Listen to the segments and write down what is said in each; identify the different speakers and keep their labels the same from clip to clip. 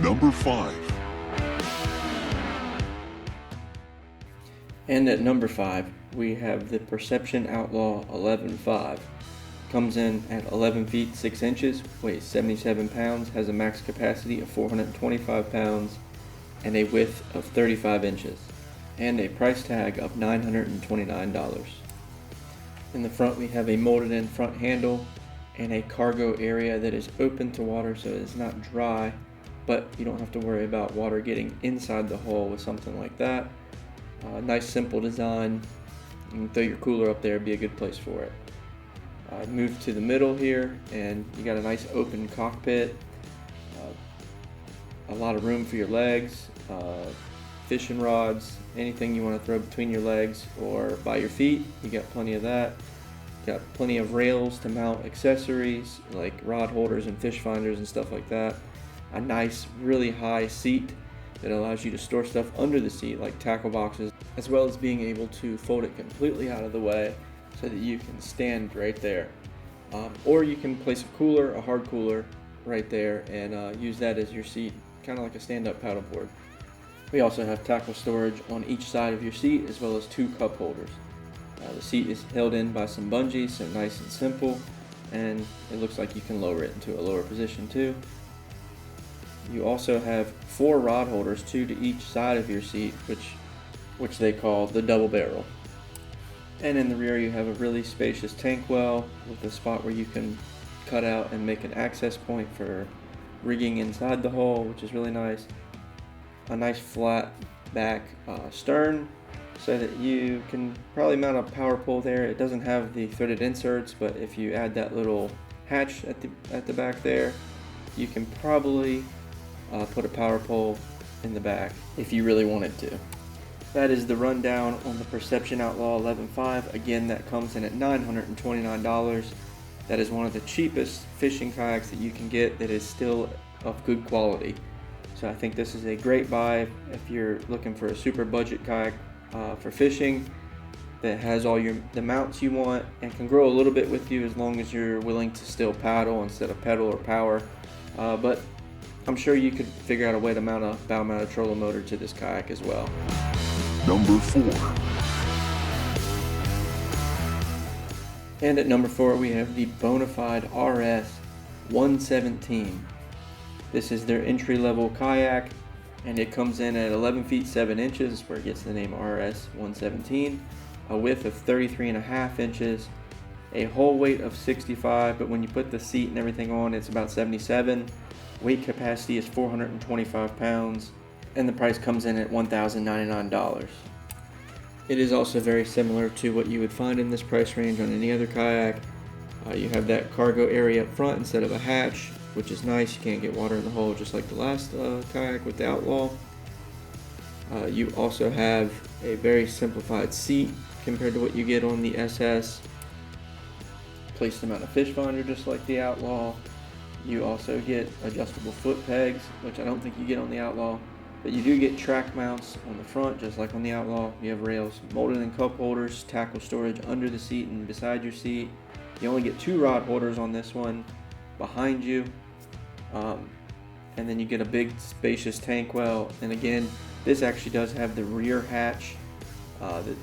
Speaker 1: Number 5.
Speaker 2: And at number 5, we have the Perception Outlaw 11.5. Comes in at 11 feet 6 inches, weighs 77 pounds, has a max capacity of 425 pounds, and a width of 35 inches, and a price tag of $929. In the front, we have a molded in front handle and a cargo area that is open to water, so it's not dry, but you don't have to worry about water getting inside the hull with something like that. Nice simple design. You can throw your cooler up there, it'd be a good place for it. Move to the middle here, and you got a nice open cockpit, a lot of room for your legs, fishing rods, anything you want to throw between your legs or by your feet, you got plenty of that. Got plenty of rails to mount accessories like rod holders and fish finders and stuff like that. A nice, really high seat that allows you to store stuff under the seat like tackle boxes, as well as being able to fold it completely out of the way so that you can stand right there. Or you can place a cooler, a hard cooler, right there and use that as your seat, kind of like a stand-up paddleboard. We also have tackle storage on each side of your seat, as well as 2 cup holders. The seat is held in by some bungees, so nice and simple, and it looks like you can lower it into a lower position too. You also have 4 rod holders, 2 to each side of your seat, which they call the double barrel. And in the rear you have a really spacious tank well with a spot where you can cut out and make an access point for rigging inside the hull, which is really nice. A nice flat back stern so that you can probably mount a power pole there. It doesn't have the threaded inserts, but if you add that little hatch at the back there, you can probably put a power pole in the back if you really wanted to. That is the rundown on the Perception Outlaw 11.5. Again, that comes in at $929. That is one of the cheapest fishing kayaks that you can get that is still of good quality. So I think this is a great buy if you're looking for a super budget kayak for fishing that has all the mounts you want and can grow a little bit with you as long as you're willing to still paddle instead of pedal or power. But I'm sure you could figure out a way to mount a bow-mounted trolling motor to this kayak as well.
Speaker 1: Number 4.
Speaker 2: And at number 4 we have the bona fide RS 117. This is their entry-level kayak, and it comes in at 11 feet 7 inches, where it gets the name RS 117, a width of 33.5 inches, a hull weight of 65, but when you put the seat and everything on, it's about 77. Weight capacity is 425 pounds, and the price comes in at $1,099. It is also very similar to what you would find in this price range on any other kayak. You have that cargo area up front instead of a hatch, which is nice. You can't get water in the hull just like the last kayak with the Outlaw. You also have a very simplified seat compared to what you get on the SS. Place them on a fish finder just like the Outlaw. You also get adjustable foot pegs, which I don't think you get on the Outlaw, but you do get track mounts on the front just like on the Outlaw. You have rails, molded in cup holders, tackle storage under the seat and beside your seat. You only get 2 rod holders on this one behind you, and then you get a big spacious tank well. And again, this actually does have the rear hatch that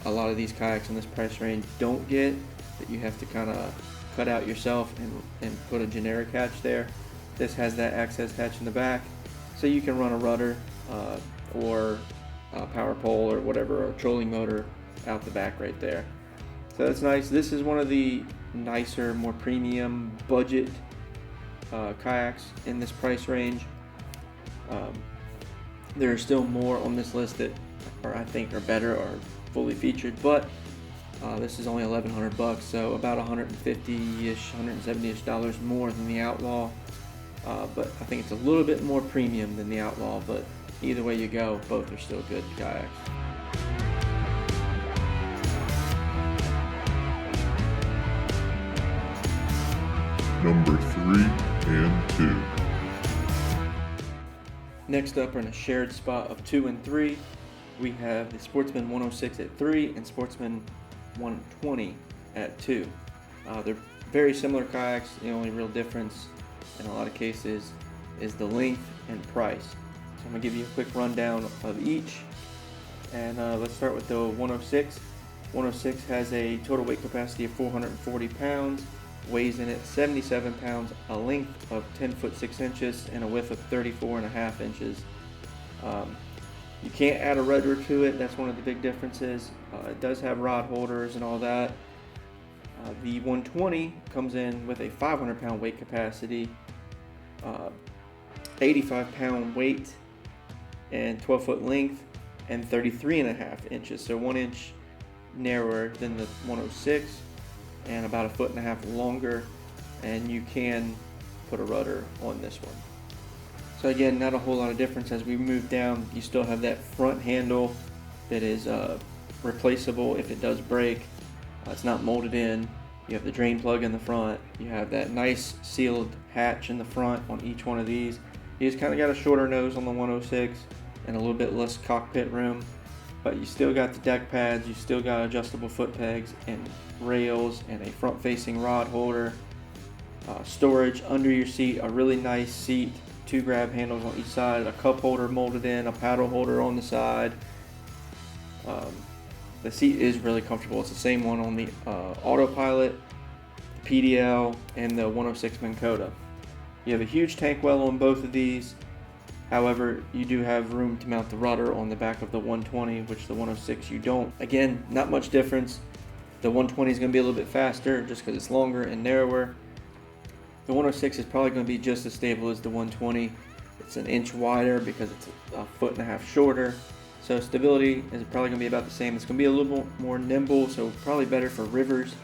Speaker 2: a lot of these kayaks in this price range don't get, that you have to kind of cut out yourself and put a generic hatch there. This has that access hatch in the back, so you can run a rudder or a power pole or whatever, a trolling motor out the back right there. So that's nice. This is one of the nicer, more premium budget kayaks in this price range. There are still more on this list that I think are better or fully featured, but this is only $1,100, so about $150-ish, $170-ish more than the Outlaw. But I think it's a little bit more premium than the Outlaw, but either way you go, both are still good kayaks.
Speaker 1: Number 3 and 2.
Speaker 2: Next up, are in a shared spot of 2 and 3, we have the Sportsman 106 at 3 and Sportsman 120 at 2. They're very similar kayaks. The only real difference in a lot of cases is the length and price. So I'm gonna give you a quick rundown of each. And let's start with the 106. 106 has a total weight capacity of 440 pounds, weighs in at 77 pounds, a length of 10 foot 6 inches, and a width of 34.5 inches. You can't add a rudder to it. That's one of the big differences. It does have rod holders and all that. The 120 comes in with a 500 pound weight capacity, 85 pound weight, and 12 foot length, and 33.5 inches. So 1 inch narrower than the 106 and about 1.5 feet longer, and you can put a rudder on this one. So again, not a whole lot of difference. As we move down, you still have that front handle that is replaceable if it does break. It's not molded in. You have the drain plug in the front. You have that nice sealed hatch in the front on each one of these. You just kind of got a shorter nose on the 106 and a little bit less cockpit room, but you still got the deck pads, you still got adjustable foot pegs and rails and a front facing rod holder, storage under your seat, a really nice seat, 2 grab handles on each side, a cup holder molded in, a paddle holder on the side. The seat is really comfortable. It's the same one on the Autopilot, the PDL, and the 106 Minn Kota. You have a huge tank well on both of these. However, you do have room to mount the rudder on the back of the 120, which the 106 you don't. Again, not much difference. The 120 is going to be a little bit faster just because it's longer and narrower. The 106 is probably going to be just as stable as the 120. It's an inch wider because it's a 1.5 feet shorter. So stability is probably going to be about the same. It's going to be a little bit more nimble, so probably better for rivers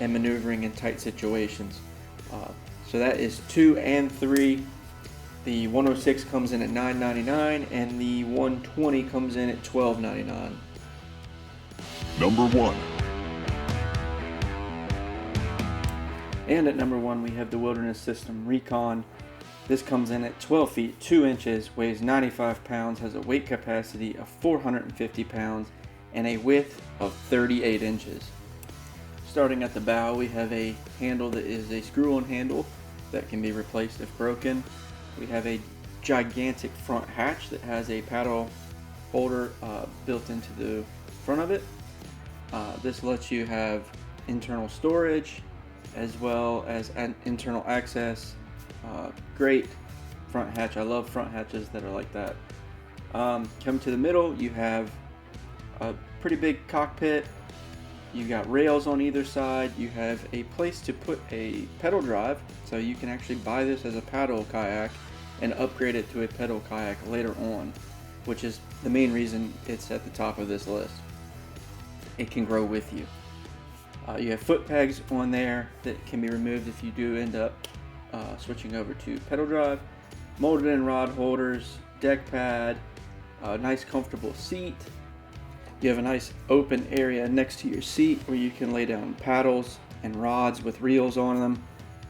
Speaker 2: and maneuvering in tight situations. So that is 2 and 3. The 106 comes in at $9.99 and the 120 comes in at $12.99.
Speaker 1: Number 1.
Speaker 2: And at number 1 we have the Wilderness System Recon. This comes in at 12 feet 2 inches, weighs 95 pounds, has a weight capacity of 450 pounds, and a width of 38 inches. Starting at the bow, we have a handle that is a screw-on handle that can be replaced if broken. We have a gigantic front hatch that has a paddle holder built into the front of it. This lets you have internal storage as well as an internal access. Great front hatch. I love front hatches that are like that. Come to the middle, you have a pretty big cockpit. You got rails on either side. You have a place to put a pedal drive, so you can actually buy this as a paddle kayak and upgrade it to a pedal kayak later on, which is the main reason it's at the top of this list. It can grow with you. You have foot pegs on there that can be removed if you do end up switching over to pedal drive. Molded in rod holders, deck pad, a nice comfortable seat. You have a nice open area next to your seat where you can lay down paddles and rods with reels on them.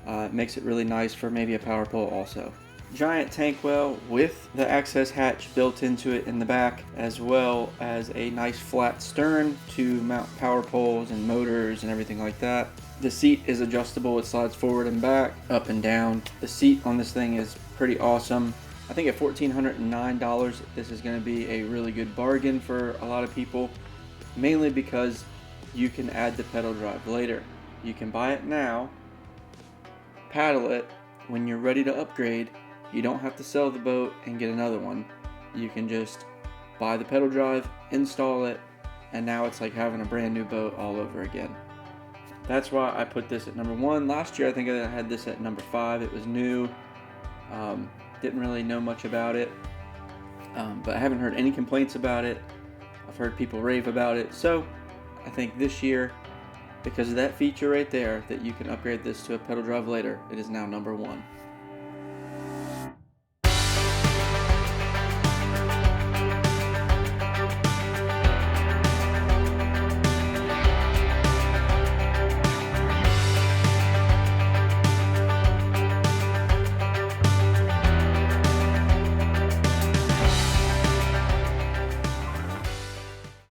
Speaker 2: It makes it really nice for maybe a power pole also. Giant tank well with the access hatch built into it in the back, as well as a nice flat stern to mount power poles and motors and everything like that. The seat is adjustable. It slides forward and back, up and down. The seat on this thing is pretty awesome. I think at $1,409, this is going to be a really good bargain for a lot of people, mainly because you can add the pedal drive later. You can buy it now, paddle it. When you're ready to upgrade, you don't have to sell the boat and get another one. You can just buy the pedal drive, install it, and now it's like having a brand new boat all over again. That's why I put this at number 1. Last year I think I had this at number 5. It was new. Didn't really know much about it, but I haven't heard any complaints about it. I've heard people rave about it, so I think this year, because of that feature right there, that you can upgrade this to a pedal drive later, it is now number 1.